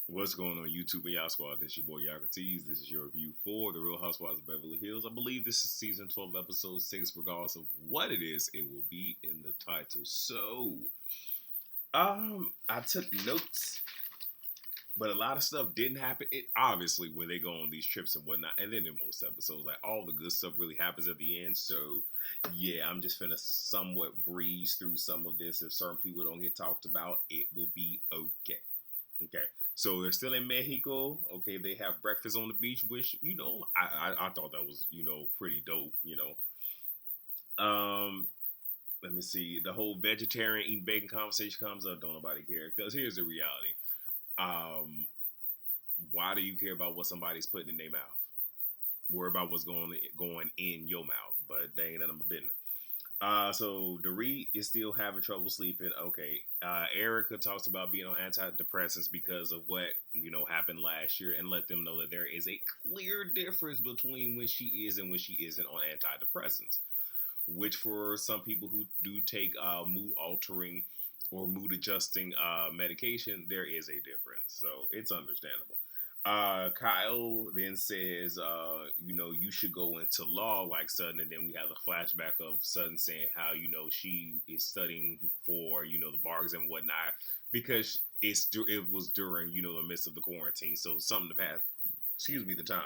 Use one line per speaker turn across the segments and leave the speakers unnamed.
What's going on YouTube and y'all squad? This is your boy Yakartees. This is your review for The Real Housewives of Beverly Hills. I believe this is season 12, episode 6. Regardless of what it is, it will be in the title. So, I took notes, but a lot of stuff didn't happen. It obviously when they go on these trips and whatnot, and then in most episodes, like all the good stuff really happens at the end. So, yeah, I'm just gonna somewhat breeze through some of this. If certain people don't get talked about, it will be okay. Okay. So they're still in Mexico. Okay, they have breakfast on the beach, which I thought that was pretty dope. Um, let me see. The whole vegetarian eating bacon conversation comes up. Don't nobody care because here's the reality. Um, why do you care about what somebody's putting in their mouth? Worry about what's going in your mouth, but they ain't none of my business. So Dorit is still having trouble sleeping. Okay. Erica talks about being on antidepressants because of what happened last year, and let them know that there is a clear difference between when she is and when she isn't on antidepressants. Which for some people who do take mood altering or mood adjusting medication, there is a difference. So it's understandable. Kyle then says, you should go into law like Sutton, and then we have a flashback of Sutton saying how she is studying for the bar exam and whatnot because it was during the midst of the quarantine, so something to pass. Excuse me, the time.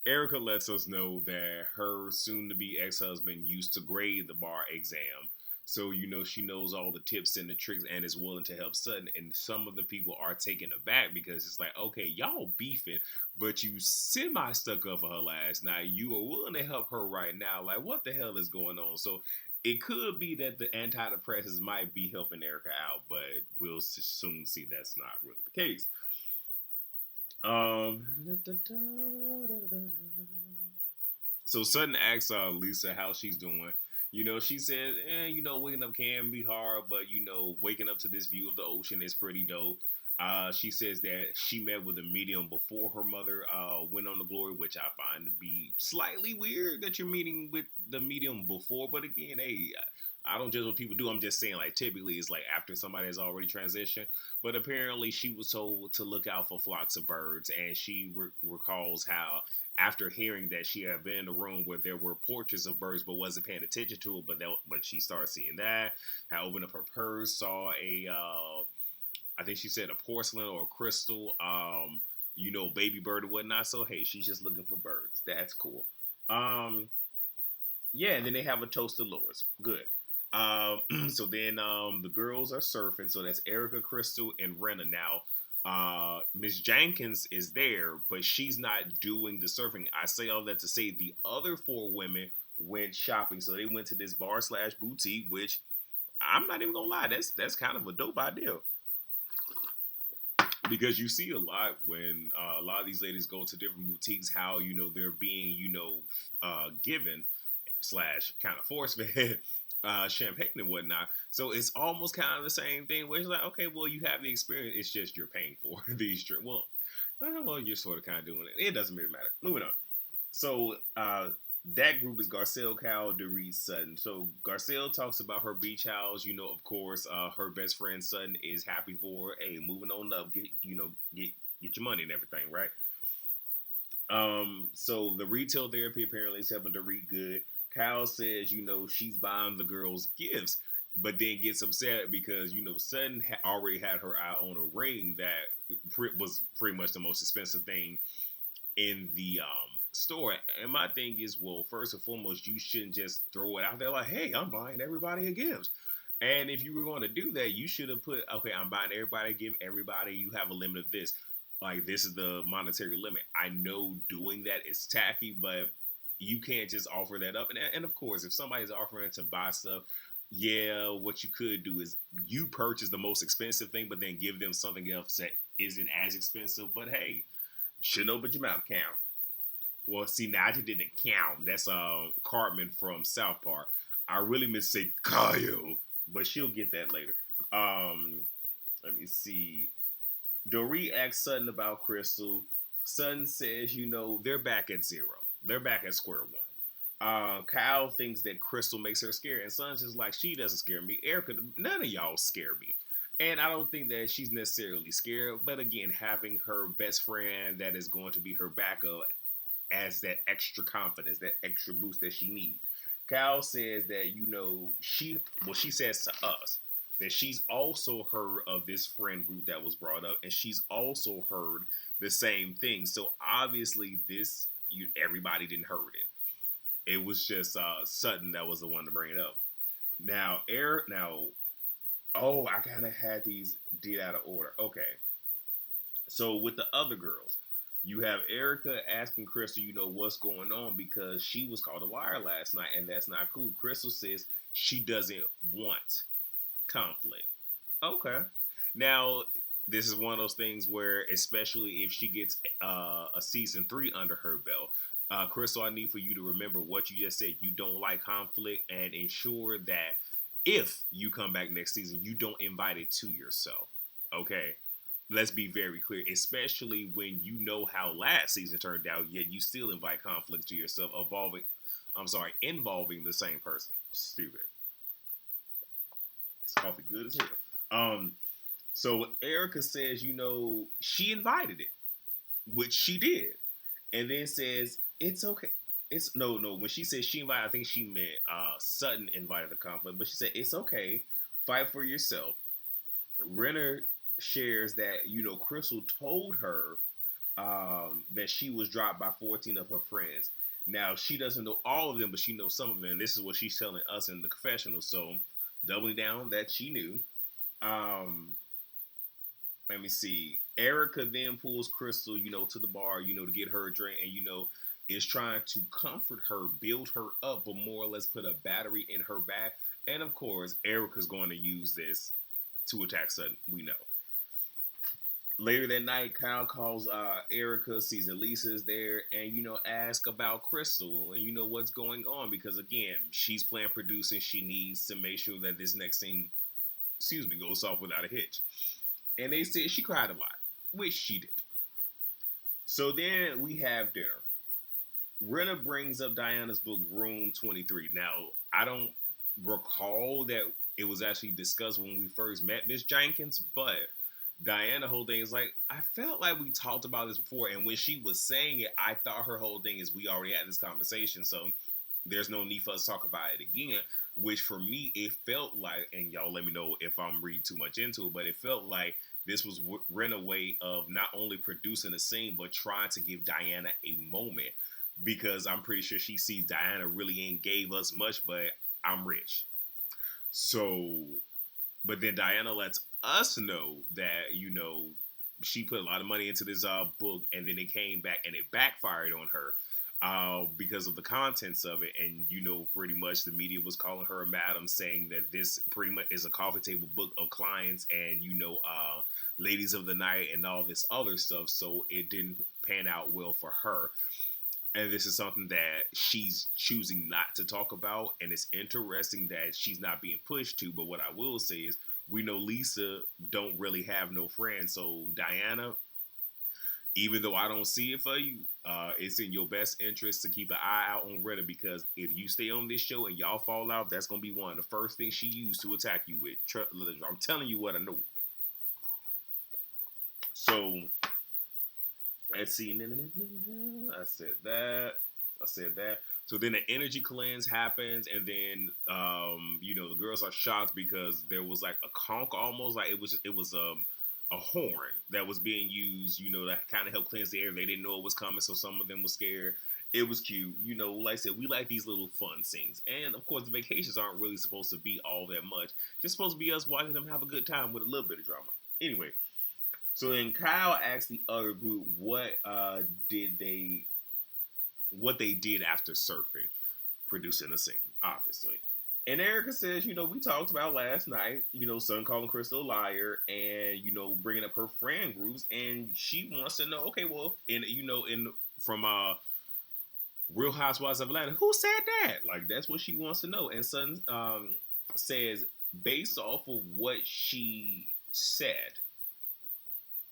Erica lets us know that her soon-to-be ex-husband used to grade the bar exam. So, she knows all the tips and the tricks and is willing to help Sutton. And some of the people are taken aback because it's like, okay, y'all beefing, but you semi stuck up for her last night. You are willing to help her right now. Like, what the hell is going on? So, it could be that the antidepressants might be helping Erica out, but we'll soon see that's not really the case. Um, so Sutton asks Lisa how she's doing. She says, waking up can be hard, but waking up to this view of the ocean is pretty dope. She says that she met with a medium before her mother went on to glory, which I find to be slightly weird that you're meeting with the medium before. But again, hey, I don't judge what people do. I'm just saying, like, typically it's like after somebody has already transitioned. But apparently she was told to look out for flocks of birds, and she recalls how after hearing that she had been in a room where there were portraits of birds but wasn't paying attention to it, but she started seeing that. Had opened up her purse, saw a I think she said a porcelain or a crystal, baby bird or whatnot. So hey, she's just looking for birds. That's cool. Um, yeah, and then they have a toast of lords. Good. So then the girls are surfing. So that's Erica, Crystal, and Rena. Now, Miss Jenkins is there, but she's not doing the surfing. I say all that to say the other four women went shopping. So they went to this bar slash boutique, which I'm not even gonna lie, that's kind of a dope idea because you see a lot when a lot of these ladies go to different boutiques, how they're being given slash kind of force fed champagne and whatnot. So it's almost kind of the same thing where it's like, okay, well, you have the experience. It's just you're paying for these drinks. Well, you're sort of kind of doing it. It doesn't really matter. Moving on. So that group is Garcelle, Cal, Dorit, Sutton. So Garcelle talks about her beach house. Of course, her best friend Sutton is happy for her. Hey, moving on up, get your money and everything, right? So the retail therapy apparently is helping Dorit good. Kyle says, she's buying the girls gifts, but then gets upset because, Sutton already had her eye on a ring that was pretty much the most expensive thing in the store. And my thing is, well, first and foremost, you shouldn't just throw it out there like, hey, I'm buying everybody a gift. And if you were going to do that, you should have put, okay, I'm buying everybody a gift. Everybody, you have a limit of this. Like, this is the monetary limit. I know doing that is tacky, but you can't just offer that up. And of course, if somebody's offering to buy stuff, yeah, what you could do is you purchase the most expensive thing, but then give them something else that isn't as expensive. But hey, shouldn't open your mouth, count. Well, see, Naja didn't count. That's Cartman from South Park. I really meant to say Kyle, but she'll get that later. Let me see. Dorit asks Sutton about Crystal. Sutton says, they're back at zero. They're back at square one. Kyle thinks that Crystal makes her scared, and Sutton's just like, she doesn't scare me. Erica, none of y'all scare me. And I don't think that she's necessarily scared, but again, having her best friend that is going to be her backup as that extra confidence, that extra boost that she needs. Kyle says that, she says to us that she's also heard of this friend group that was brought up, and she's also heard the same thing. So obviously, everybody didn't heard it. It was just Sutton that was the one to bring it up. Now, oh, I gotta have these did out of order. Okay, so with the other girls, you have Erica asking Crystal, what's going on because she was called a liar last night, and that's not cool. Crystal says she doesn't want conflict. Okay. Now, this is one of those things where, especially if she gets a season 3 under her belt, Crystal, I need for you to remember what you just said. You don't like conflict, and ensure that if you come back next season, you don't invite it to yourself. Okay? Let's be very clear, especially when you know how last season turned out, yet you still invite conflict to yourself, involving the same person. Stupid. It's coffee good as hell. So Erica says, she invited it, which she did, and then says it's okay. It's no. When she said she invited, I think she meant Sutton invited the conflict, but she said it's okay. Fight for yourself. Renner shares that Crystal told her that she was dropped by 14 of her friends. Now she doesn't know all of them, but she knows some of them. And this is what she's telling us in the confessional. So doubling down that she knew. Let me see. Erica then pulls Crystal, to the bar, to get her a drink, and is trying to comfort her, build her up, but more or less put a battery in her back. And of course, Erica's going to use this to attack Sutton. We know. Later that night, Kyle calls Erica, sees that Lisa's there, and asks about Crystal and what's going on, because again, she's playing producing. She needs to make sure that this next scene, goes off without a hitch. And they said she cried a lot, which she did. So then we have dinner. Rina brings up Diana's book, Room 23. Now, I don't recall that it was actually discussed when we first met Miss Jenkins, but Diana's whole thing is like, I felt like we talked about this before, and when she was saying it, I thought her whole thing is we already had this conversation, so there's no need for us to talk about it again, which for me, it felt like, and y'all let me know if I'm reading too much into it, but it felt like this was Rena's way of not only producing a scene, but trying to give Diana a moment, because I'm pretty sure she sees Diana really ain't gave us much, but I'm rich. So, but then Diana lets us know that, she put a lot of money into this book, and then it came back and it backfired on her. Because of the contents of it, and pretty much the media was calling her a madam, saying that this pretty much is a coffee table book of clients and ladies of the night and all this other stuff. So it didn't pan out well for her, and this is something that she's choosing not to talk about. And it's interesting that she's not being pushed to. But what I will say is, we know Lisa don't really have no friends, so Diana, even though I don't see it for you, it's in your best interest to keep an eye out on Rita, because if you stay on this show and y'all fall out, that's going to be one of the first things she used to attack you with. I'm telling you what I know. So, let's see. I said that. So then the energy cleanse happens, and then the girls are shocked because there was like a conch, almost like it was a horn that was being used, to kind of help cleanse the air. They didn't know it was coming, so some of them were scared. It was cute. Like I said, we like these little fun scenes. And, of course, the vacations aren't really supposed to be all that much. Just supposed to be us watching them have a good time with a little bit of drama. Anyway, so then Kyle asked the other group what they did after surfing, producing a scene, obviously. And Erica says, we talked about last night, Sun calling Crystal a liar and, bringing up her friend groups. And she wants to know, okay, well, from Real Housewives of Atlanta, who said that? Like, that's what she wants to know. And Sun says, based off of what she said,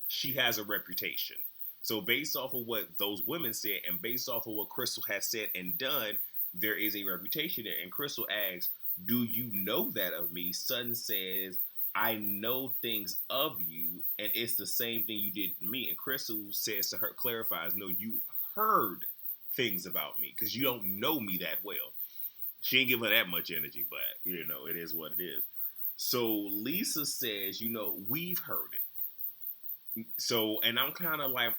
she has a reputation. So based off of what those women said and based off of what Crystal has said and done, there is a reputation there. And Crystal asks, do you know that of me? Sutton says, I know things of you, and it's the same thing you did to me. And Crystal says to her, clarifies, no, you heard things about me because you don't know me that well. She ain't give her that much energy, but it is what it is. So Lisa says, we've heard it. So, and I'm kind of like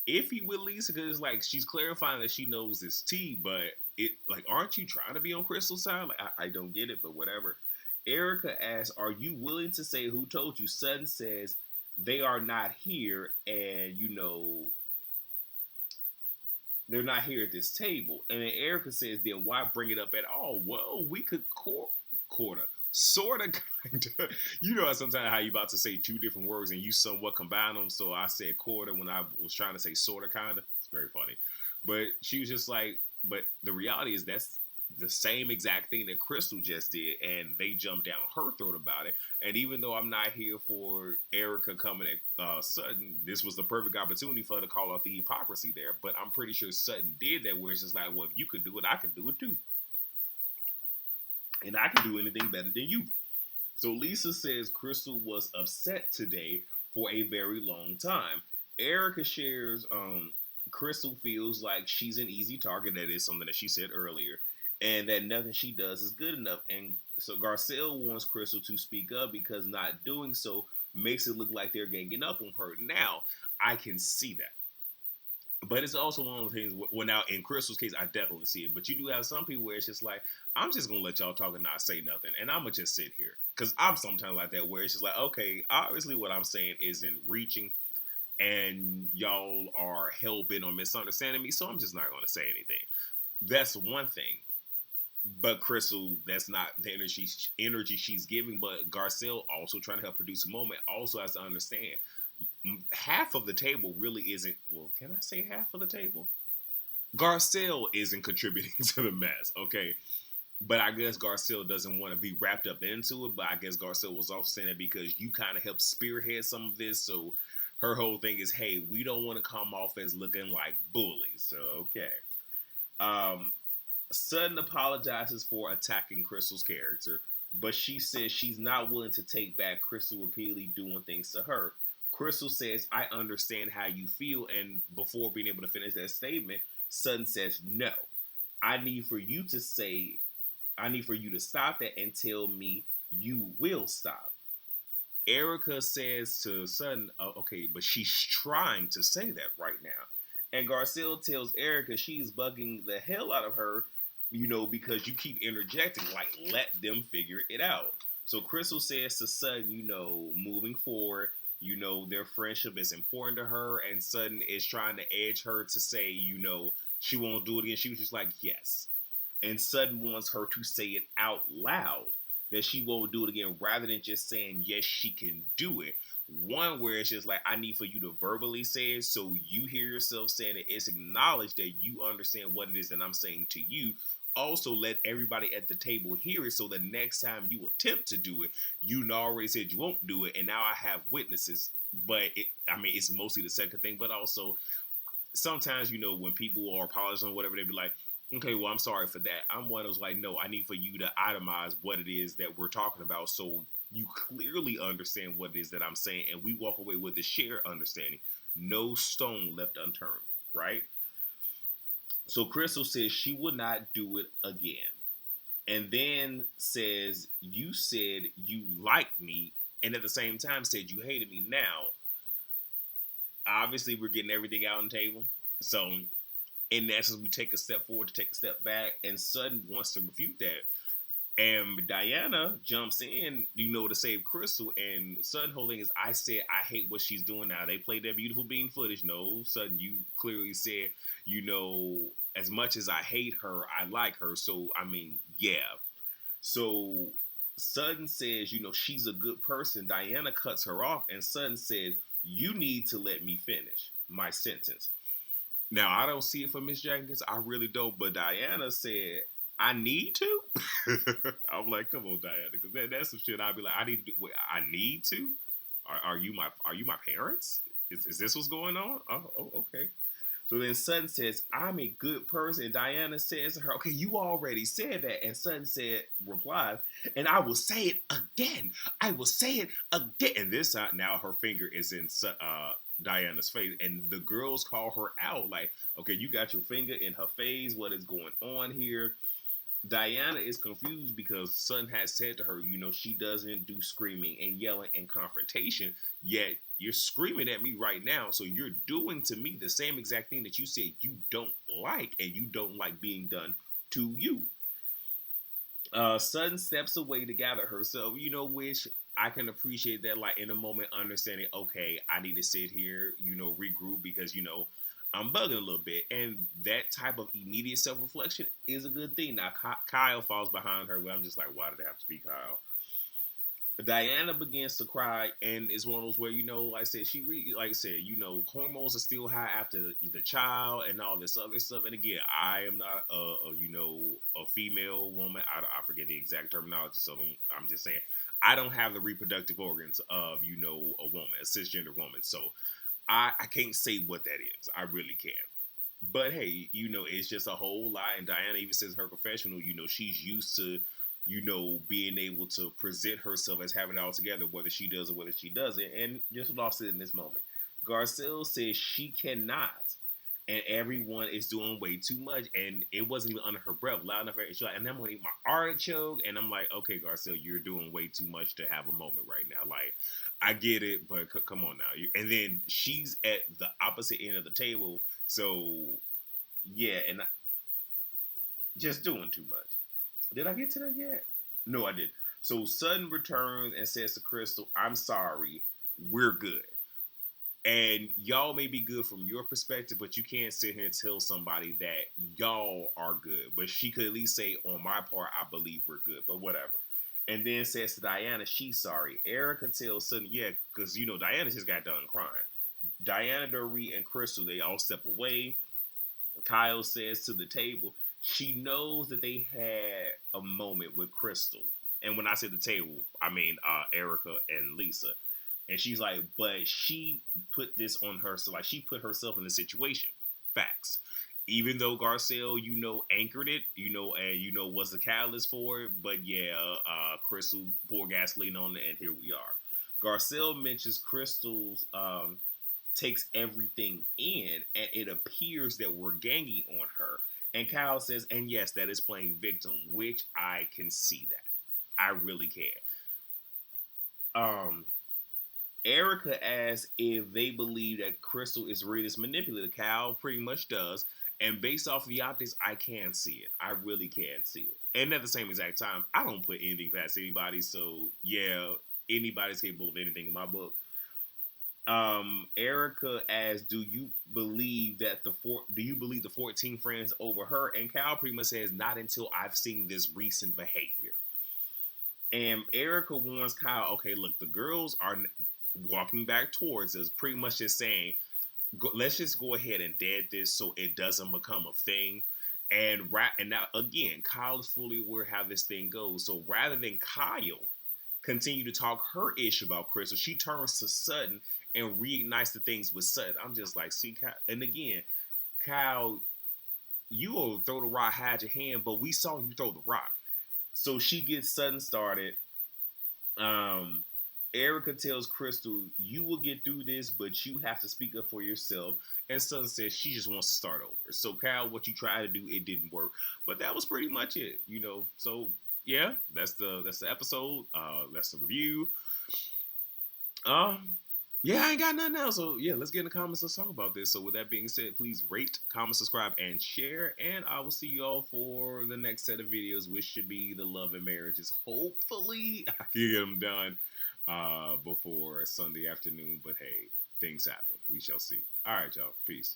iffy with Lisa because it's like she's clarifying that she knows this tea, but it like, aren't you trying to be on Crystal's side? Like, I don't get it, but whatever. Erica asks, "Are you willing to say who told you?" Sutton says, "They are not here, and they're not here at this table." And then Erica says, "Then why bring it up at all?" Well, we could quarter, sort of, kind of. Sometimes how you about to say two different words and you somewhat combine them. So I said quarter when I was trying to say sort of, kind of. It's very funny, but she was just like, but the reality is that's the same exact thing that Crystal just did, and they jumped down her throat about it. And even though I'm not here for Erica coming at Sutton, this was the perfect opportunity for her to call out the hypocrisy there. But I'm pretty sure Sutton did that, where it's just like, well, if you could do it, I can do it too. And I can do anything better than you. So Lisa says Crystal was upset today for a very long time. Erica shares Crystal feels like she's an easy target. That is something that she said earlier. And that nothing she does is good enough. And so Garcelle wants Crystal to speak up because not doing so makes it look like they're ganging up on her. Now, I can see that. But it's also one of those things, well, now in Crystal's case, I definitely see it. But you do have some people where it's just like, I'm just going to let y'all talk and not say nothing. And I'm going to just sit here. Because I'm sometimes like that, where it's just like, okay, obviously what I'm saying isn't reaching. And y'all are hell-bent on misunderstanding me. So I'm just not going to say anything. That's one thing. But Crystal, that's not the energy she's giving. But Garcelle, also trying to help produce a moment, also has to understand half of the table really isn't. Well, can I say half of the table? Garcelle isn't contributing to the mess, okay? But I guess Garcelle doesn't want to be wrapped up into it. But I guess Garcelle was also saying that because you kind of helped spearhead some of this. So her whole thing is, hey, we don't want to come off as looking like bullies. So, okay. Um, Sutton apologizes for attacking Crystal's character, but she says she's not willing to take back Crystal repeatedly doing things to her. Crystal says, I understand how you feel, and before being able to finish that statement, Sutton says, no. I need for you to say, I need for you to stop that and tell me you will stop. Erica says to Sutton, okay, but she's trying to say that right now. And Garcelle tells Erica she's bugging the hell out of her, because you keep interjecting, like, let them figure it out. So Crystal says to Sutton, moving forward, their friendship is important to her, and Sutton is trying to edge her to say, she won't do it again. She was just like, yes. And Sutton wants her to say it out loud that she won't do it again, rather than just saying, yes, she can do it. One where it's just like, I need for you to verbally say it so you hear yourself saying it. It's acknowledged that you understand what it is that I'm saying to you. Also, let everybody at the table hear it so the next time you attempt to do it, you already said you won't do it, and now I have witnesses. But it's mostly the second thing, but also sometimes, when people are apologizing or whatever, they be like, okay, well, I'm sorry for that. I'm one of those like, no, I need for you to itemize what it is that we're talking about so you clearly understand what it is that I'm saying, and we walk away with a shared understanding. No stone left unturned, right? So Crystal says she would not do it again. And then says, you said you liked me, and at the same time said you hated me. Now, obviously, we're getting everything out on the table. So in essence, we take a step forward to take a step back, and Sutton wants to refute that. And Diana jumps in, to save Crystal, and Sutton whole thing is, I said I hate what she's doing now. They played that beautiful bean footage. No, Sutton, you clearly said, as much as I hate her, I like her. So, yeah. So Sutton says, she's a good person. Diana cuts her off, and Sutton says, you need to let me finish my sentence. Now, I don't see it for Miss Jenkins. I really don't. But Diana said, I need to? I'm like, come on, Diana. Because that's some shit I'd be like, I need to do. Wait, I need to? Are you my parents? Is this what's going on? Oh, okay. So then Sutton says, I'm a good person. And Diana says to her, okay, you already said that. And Sutton replies, and I will say it again. I will say it again. And this time, now her finger is in Diana's face. And the girls call her out like, okay, you got your finger in her face. What is going on here? Diana is confused because Sutton has said to her, she doesn't do screaming and yelling and confrontation, yet you're screaming at me right now, so you're doing to me the same exact thing that you said you don't like, and you don't like being done to you. Sutton steps away to gather herself, which I can appreciate that, like, in a moment, understanding, okay, I need to sit here, regroup, because, I'm bugging a little bit. And that type of immediate self-reflection is a good thing. Now, Kyle falls behind her, but I'm just like, why did it have to be Kyle? Diana begins to cry, and it's one of those where, like I said, hormones are still high after the child and all this other stuff. And again, I am not a female woman. I forget the exact terminology, so I'm just saying, I don't have the reproductive organs of, a woman, a cisgender woman. So I can't say what that is. I really can't. But hey, it's just a whole lot. And Diana even says in her confessional, she's used to, being able to present herself as having it all together, whether she does or whether she doesn't. And just lost it in this moment. Garcelle says she cannot. And everyone is doing way too much. And it wasn't even under her breath. Loud enough. She's like, and I'm going to eat my artichoke. And I'm like, okay, Garcelle, you're doing way too much to have a moment right now. Like, I get it, but come on now. And then she's at the opposite end of the table. So, yeah, and just doing too much. Did I get to that yet? No, I didn't. So Sutton returns and says to Crystal, I'm sorry, we're good. And y'all may be good from your perspective, but you can't sit here and tell somebody that y'all are good. But she could at least say, on my part, I believe we're good, but whatever. And then says to Diana, she's sorry. Erica tells Sutton, yeah, because, Diana just got done crying. Diana, Dorit, and Crystal, they all step away. Kyle says to the table, she knows that they had a moment with Crystal. And when I say the table, I mean Erica and Lisa. And she's like, but she put this on her. So, like, she put herself in the situation. Facts. Even though Garcelle, anchored it, and, was the catalyst for it. But, yeah, Crystal poured gasoline on it, and here we are. Garcelle mentions Crystal's takes everything in, and it appears that we're ganging on her. And Kyle says, and yes, that is playing victim, which I can see that. I really can. Erica asks if they believe that Crystal is Rita's manipulator. Kyle pretty much does. And based off of the optics, I can see it. I really can see it. And at the same exact time, I don't put anything past anybody. So, yeah, anybody's capable of anything in my book. Erica asks, do you believe the 14 friends over her? And Cal pretty much says, not until I've seen this recent behavior. And Erica warns Kyle, okay, look, the girls are walking back towards us, pretty much just saying, let's just go ahead and dead this so it doesn't become a thing. And now, again, Kyle is fully aware how this thing goes. So rather than Kyle continue to talk her ish about Crystal, she turns to Sutton and reignites the things with Sutton. I'm just like, see, Kyle. And again, Kyle, you will throw the rock, hide your hand, but we saw you throw the rock. So she gets Sutton started. Erica tells Crystal, you will get through this, but you have to speak up for yourself. And Sutton says she just wants to start over. So, Kyle, what you tried to do, it didn't work. But that was pretty much it, So, yeah, that's the episode. That's the review. Yeah, I ain't got nothing else. So, yeah, let's get in the comments. Let's talk about this. So, with that being said, please rate, comment, subscribe, and share. And I will see you all for the next set of videos, which should be the love and marriages. Hopefully, I can get them done before Sunday afternoon. But, hey, things happen. We shall see. All right, y'all. Peace.